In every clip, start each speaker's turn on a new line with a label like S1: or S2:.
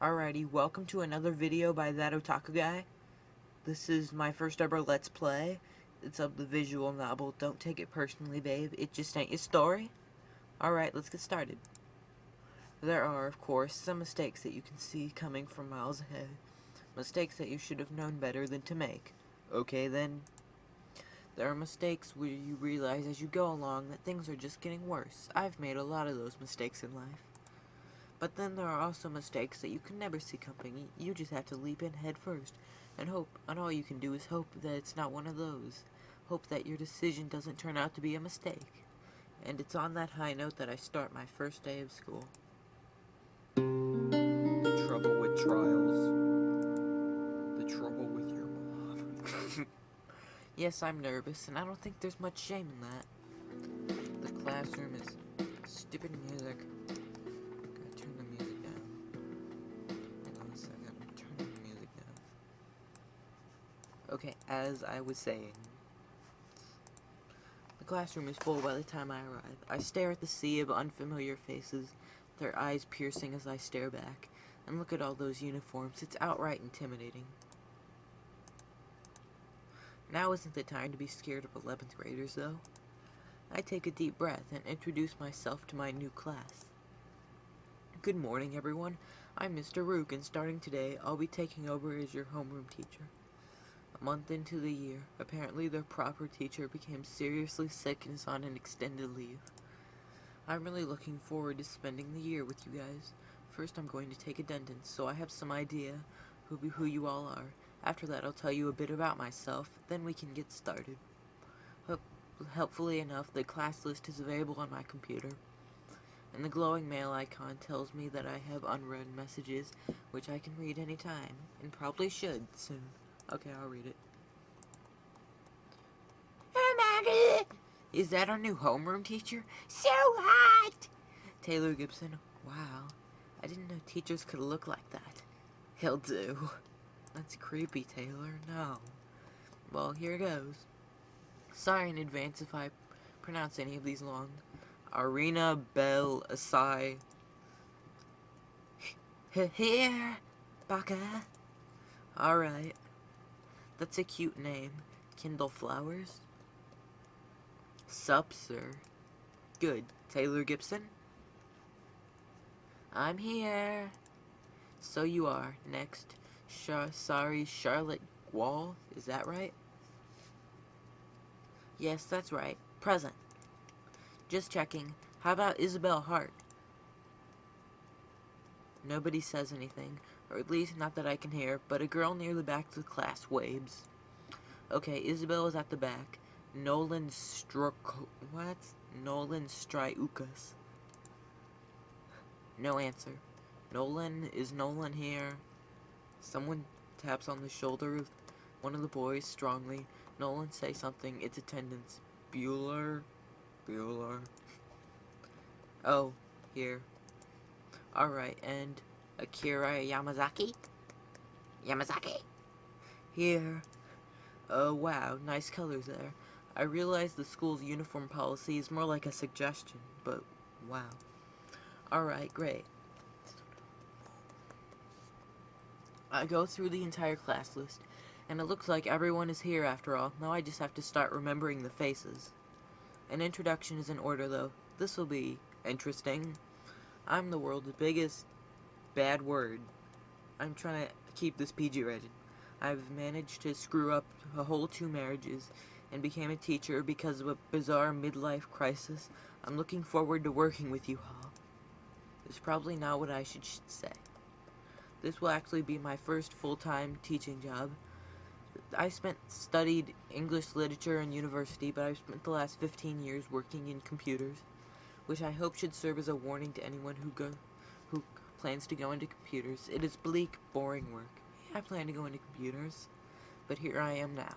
S1: Alrighty, welcome to another video by that Otaku guy. This is my first ever Let's Play. It's of the visual novel Don't Take It Personally, Babe. It Just Ain't Your Story. Alright, let's get started. There are, of course, some mistakes that you can see coming from miles ahead. Mistakes that you should have known better than to make. Okay then. There are mistakes where you realize as you go along that things are just getting worse. I've made a lot of those mistakes in life. But then there are also mistakes that you can never see coming. You just have to leap in head first and hope, and all you can do is hope that it's not one of those. Hope that your decision doesn't turn out to be a mistake. And it's on that high note that I start my first day of school. The trouble with trials. The trouble with your mom. Yes, I'm nervous, and I don't think there's much shame in that. The classroom is stupid music. Okay, as I was saying, the classroom is full by the time I arrive. I stare at the sea of unfamiliar faces, their eyes piercing as I stare back, and look at all those uniforms. It's outright intimidating. Now isn't the time to be scared of 11th graders, though. I take a deep breath and introduce myself to my new class. Good morning, everyone. I'm Mr. Rook, and starting today, I'll be taking over as your homeroom teacher. A month into the year, apparently their proper teacher became seriously sick and is on an extended leave. I'm really looking forward to spending the year with you guys. First, I'm going to take attendance, so I have some idea who you all are. After that, I'll tell you a bit about myself, then we can get started. Helpfully enough, the class list is available on my computer, and the glowing mail icon tells me that I have unread messages, which I can read anytime, and probably should soon. Okay, I'll read it. Is that our new homeroom teacher? So hot! Taylor Gibson. Wow. I didn't know teachers could look like that. He'll do. That's creepy, Taylor. No. Well, here goes. Sorry in advance if I pronounce any of these long. Arena Bell Asai. Here, Baka. Alright. That's a cute name. Kindle Flowers? Sup, sir? Good. Taylor Gibson? I'm here. So you are. Next. Charlotte Wall? Is that right? Yes, that's right. Present. Just checking. How about Isabel Hart? Nobody says anything. Or at least not that I can hear, but a girl near the back of the class waves. Okay, Isabel is at the back. Nolan Striukas. No answer. Nolan, is Nolan here? Someone taps on the shoulder of one of the boys strongly. Nolan, say something. It's attendance. Bueller? Oh, here. Alright, and Akira Yamazaki? Here. Oh, wow, nice colors there. I realize the school's uniform policy is more like a suggestion, but wow. Alright, great. I go through the entire class list, and it looks like everyone is here after all. Now I just have to start remembering the faces. An introduction is in order, though. This will be interesting. I'm the world's biggest bad word. I'm trying to keep this PG rated. I've managed to screw up a whole 2 marriages and became a teacher because of a bizarre midlife crisis. I'm looking forward to working with you all. It's probably not what I should say. This will actually be my first full-time teaching job. I studied English literature in university, but I've spent the last 15 years working in computers, which I hope should serve as a warning to anyone who plans to go into computers. It is bleak, boring work. I plan to go into computers, but here I am now.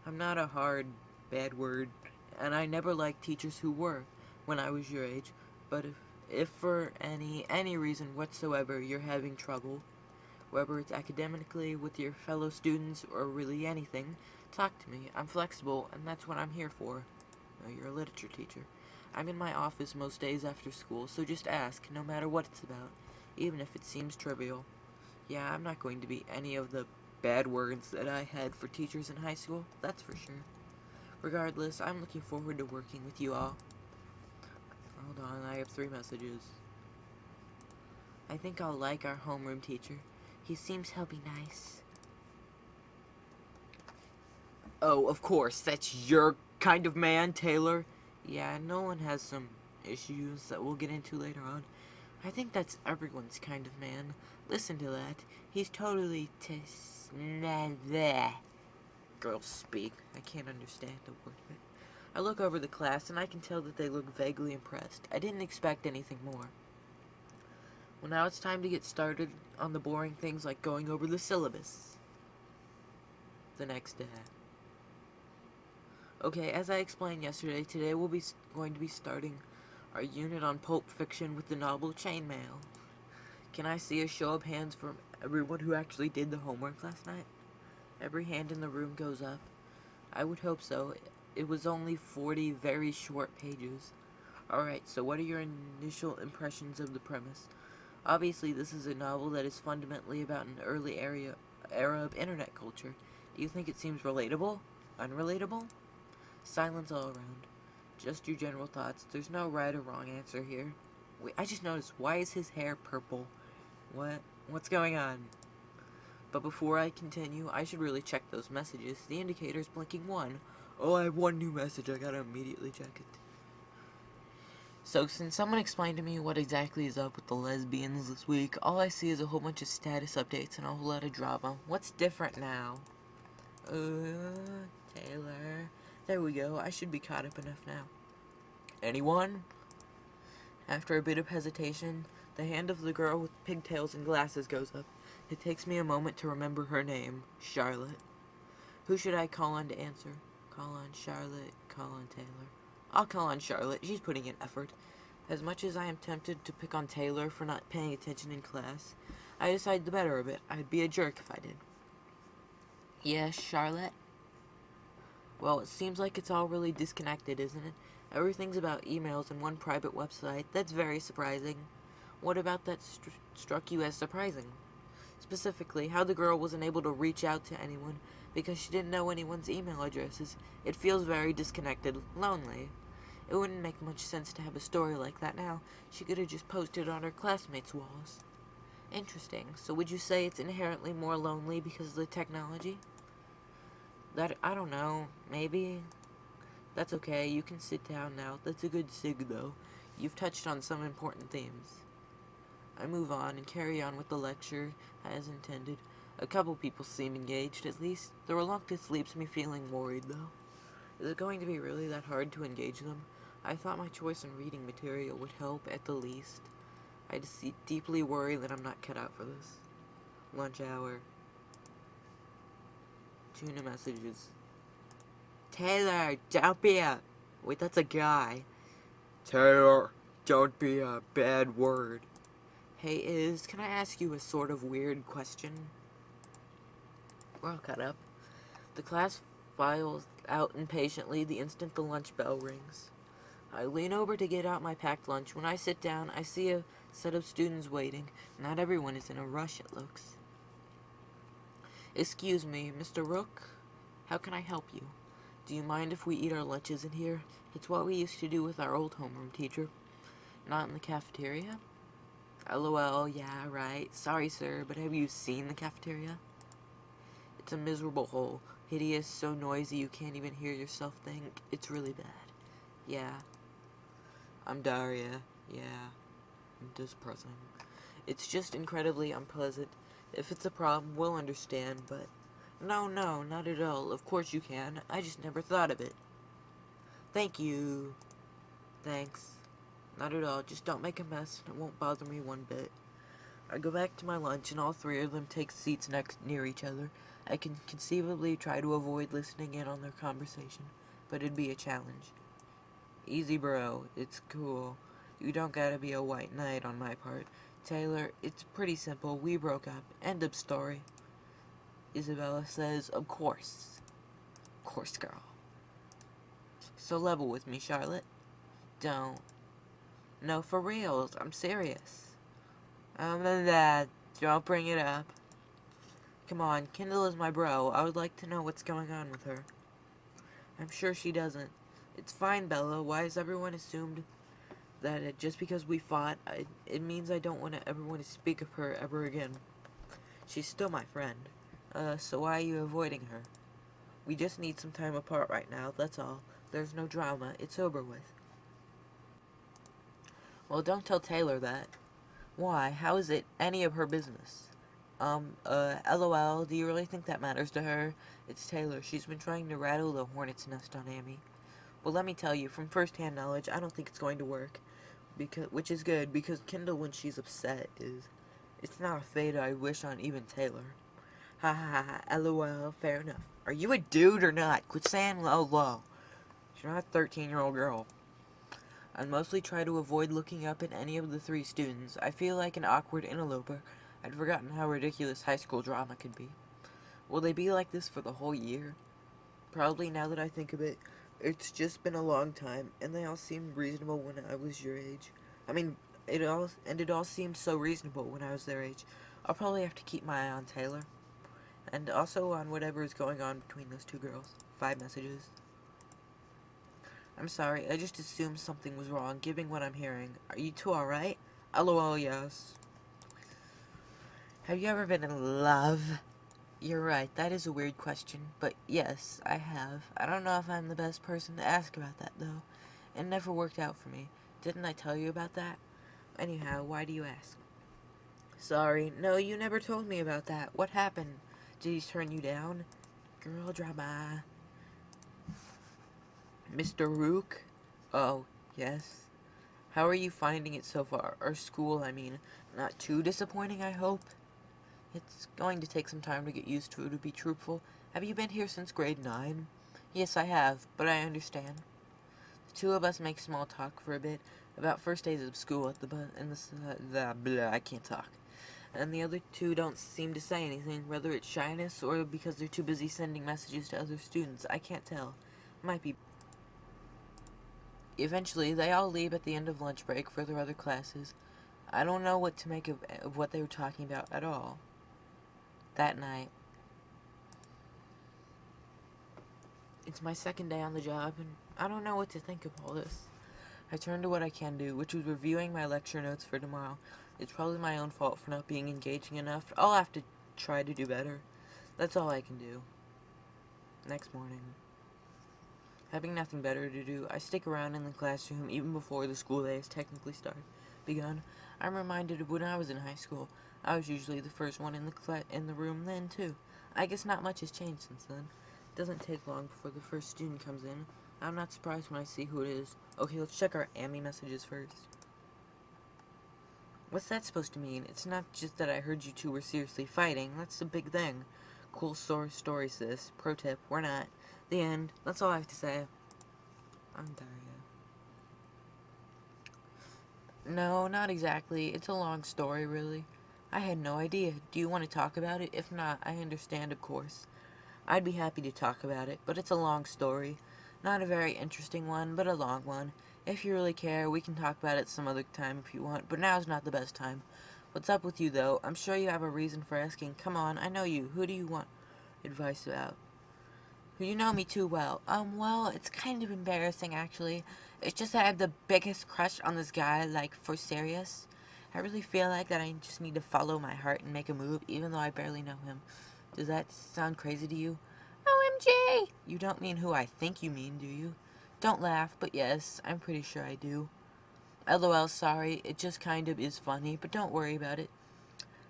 S1: I'm not a hard, bad word, and I never liked teachers who were when I was your age, but if for any reason whatsoever you're having trouble, whether it's academically, with your fellow students, or really anything, talk to me. I'm flexible, and that's what I'm here for. Oh, you're a literature teacher. I'm in my office most days after school, so just ask, no matter what it's about, even if it seems trivial. Yeah, I'm not going to be any of the bad words that I had for teachers in high school, that's for sure. Regardless, I'm looking forward to working with you all. Hold on, I have 3 messages. I think I'll like our homeroom teacher. He seems he'll be nice. Oh, of course, that's your kind of man, Taylor. Yeah, Nolan has some issues that we'll get into later on. I think that's everyone's kind of man. Listen to that. He's totally girls speak. I can't understand a word of it. I look over the class and I can tell that they look vaguely impressed. I didn't expect anything more. Well, now it's time to get started on the boring things like going over the syllabus. The next day. Okay, as I explained yesterday, today we'll be going to be starting our unit on Pulp Fiction with the novel Chainmail. Can I see a show of hands from everyone who actually did the homework last night? Every hand in the room goes up. I would hope so. It was only 40 very short pages. Alright, so what are your initial impressions of the premise? Obviously, this is a novel that is fundamentally about an early era of internet culture. Do you think it seems relatable? Unrelatable? Silence all around. Just your general thoughts. There's no right or wrong answer here. Wait, I just noticed, why is his hair purple? What's going on? But before I continue, I should really check those messages. The indicator's blinking 1. Oh, I have 1 new message. I gotta immediately check it. So, since someone explained to me what exactly is up with the lesbians this week, all I see is a whole bunch of status updates and a whole lot of drama. What's different now? Taylor. There we go. I should be caught up enough now. Anyone? After a bit of hesitation, the hand of the girl with pigtails and glasses goes up. It takes me a moment to remember her name, Charlotte. Who should I call on to answer? Call on Charlotte, call on Taylor. I'll call on Charlotte. She's putting in effort. As much as I am tempted to pick on Taylor for not paying attention in class, I decide the better of it. I'd be a jerk if I did. Yes, Charlotte? Well, it seems like it's all really disconnected, isn't it? Everything's about emails and one private website. That's very surprising. What about that struck you as surprising? Specifically, how the girl wasn't able to reach out to anyone because she didn't know anyone's email addresses. It feels very disconnected, lonely. It wouldn't make much sense to have a story like that now. She could have just posted on her classmates' walls. Interesting. So would you say it's inherently more lonely because of the technology? That, I don't know. Maybe. That's okay. You can sit down now. That's a good sig, though. You've touched on some important themes. I move on and carry on with the lecture as intended. A couple people seem engaged, at least. The reluctance leaves me feeling worried, though. Is it going to be really that hard to engage them? I thought my choice in reading material would help, at the least. I just deeply worry that I'm not cut out for this. Lunch hour. 2 new messages. Taylor, don't be a... Wait, that's a guy. Taylor, don't be a bad word. Hey, can I ask you a sort of weird question? We're all cut up. The class files out impatiently the instant the lunch bell rings. I lean over to get out my packed lunch. When I sit down, I see a set of students waiting. Not everyone is in a rush, it looks. Excuse me, Mr. Rook? How can I help you? Do you mind if we eat our lunches in here? It's what we used to do with our old homeroom teacher. Not in the cafeteria? LOL, yeah, right. Sorry, sir, but have you seen the cafeteria? It's a miserable hole. Hideous, so noisy you can't even hear yourself think. It's really bad. Yeah. I'm Daria. Yeah. Depressing. It's just incredibly unpleasant. If it's a problem, we'll understand, but... No, not at all. Of course you can. I just never thought of it. Thank you. Thanks. Not at all. Just don't make a mess. It won't bother me one bit. I go back to my lunch, and all 3 of them take seats near each other. I can conceivably try to avoid listening in on their conversation, but it'd be a challenge. Easy, bro. It's cool. You don't gotta be a white knight on my part. Taylor, it's pretty simple. We broke up. End of story. Isabella says, of course. Of course, girl. So level with me, Charlotte. Don't. No, for reals. I'm serious. That. Don't bring it up. Come on, Kendall is my bro. I would like to know what's going on with her. I'm sure she doesn't. It's fine, Bella. Why has everyone assumed that just because we fought, it means I don't want to ever want to speak of her ever again? She's still my friend. So why are you avoiding her? We just need some time apart right now, that's all. There's no drama. It's over with. Well, don't tell Taylor that. Why? How is it any of her business? LOL, do you really think that matters to her? It's Taylor. She's been trying to rattle the hornet's nest on Amy. Well, let me tell you, from first-hand knowledge, I don't think it's going to work. Which is good, because Kendall, when she's upset, it's not a fate I wish on even Taylor. Ha ha ha, LOL, fair enough. Are you a dude or not? Quit saying LOL. You're not a 13-year-old girl. I mostly try to avoid looking up at any of the three students. I feel like an awkward interloper. I'd forgotten how ridiculous high school drama could be. Will they be like this for the whole year? Probably, now that I think of it. It's just been a long time, and they all seemed reasonable when I was your age. I mean, it all seemed so reasonable when I was their age. I'll probably have to keep my eye on Taylor. And also on whatever is going on between those two girls. 5 messages. I'm sorry, I just assumed something was wrong, given what I'm hearing. Are you two alright? LOL, yes. Have you ever been in love? You're right, that is a weird question, but yes, I have. I don't know if I'm the best person to ask about that, though. It never worked out for me. Didn't I tell you about that? Anyhow, why do you ask? Sorry, no, you never told me about that. What happened? Did he turn you down? Girl drama. Mr. Rook? Oh, yes. How are you finding it so far? Or school, I mean. Not too disappointing, I hope? It's going to take some time to get used to be truthful. Have you been here since grade 9? Yes, I have, but I understand. The two of us make small talk for a bit about first days of school at I can't talk. And the other two don't seem to say anything, whether it's shyness or because they're too busy sending messages to other students. I can't tell. Might be. Eventually, they all leave at the end of lunch break for their other classes. I don't know what to make of what they were talking about at all. That night, it's my second day on the job, and I don't know what to think of all this. I turned to what I can do, which was reviewing my lecture notes for tomorrow. It's probably my own fault for not being engaging enough. I'll have to try to do better. That's all I can do. Next morning, having nothing better to do, I stick around in the classroom even before the school day has technically begun. I'm reminded of when I was in high school. I was usually the first one in the room then, too. I guess not much has changed since then. It doesn't take long before the first student comes in. I'm not surprised when I see who it is. Okay, let's check our Amy messages first. What's that supposed to mean? It's not just that I heard you two were seriously fighting. That's the big thing. Cool story, sis. Pro tip, we're not. The end. That's all I have to say. I'm tired. No, not exactly. It's a long story, really. I had no idea. Do you want to talk about it? If not, I understand, of course. I'd be happy to talk about it, but it's a long story. Not a very interesting one, but a long one. If you really care, we can talk about it some other time if you want, but now's not the best time. What's up with you, though? I'm sure you have a reason for asking. Come on, I know you. Who do you want advice about? You know me too well. Well, it's kind of embarrassing, actually. It's just that I have the biggest crush on this guy, like, for serious. I really feel like that I just need to follow my heart and make a move, even though I barely know him. Does that sound crazy to you? OMG! You don't mean who I think you mean, do you? Don't laugh, but yes, I'm pretty sure I do. LOL, sorry, it just kind of is funny, but don't worry about it.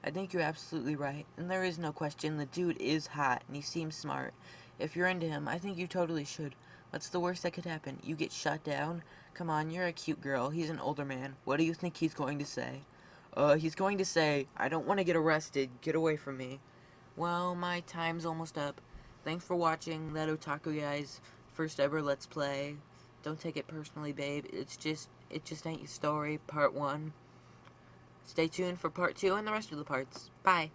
S1: I think you're absolutely right, and there is no question the dude is hot, and he seems smart. If you're into him, I think you totally should. What's the worst that could happen? You get shut down? Come on, you're a cute girl. He's an older man. What do you think he's going to say? He's going to say, I don't want to get arrested. Get away from me. Well, my time's almost up. Thanks for watching that Otaku guy's first ever Let's Play. Don't take it personally, babe. It just ain't your story, part 1. Stay tuned for part 2 and the rest of the parts. Bye.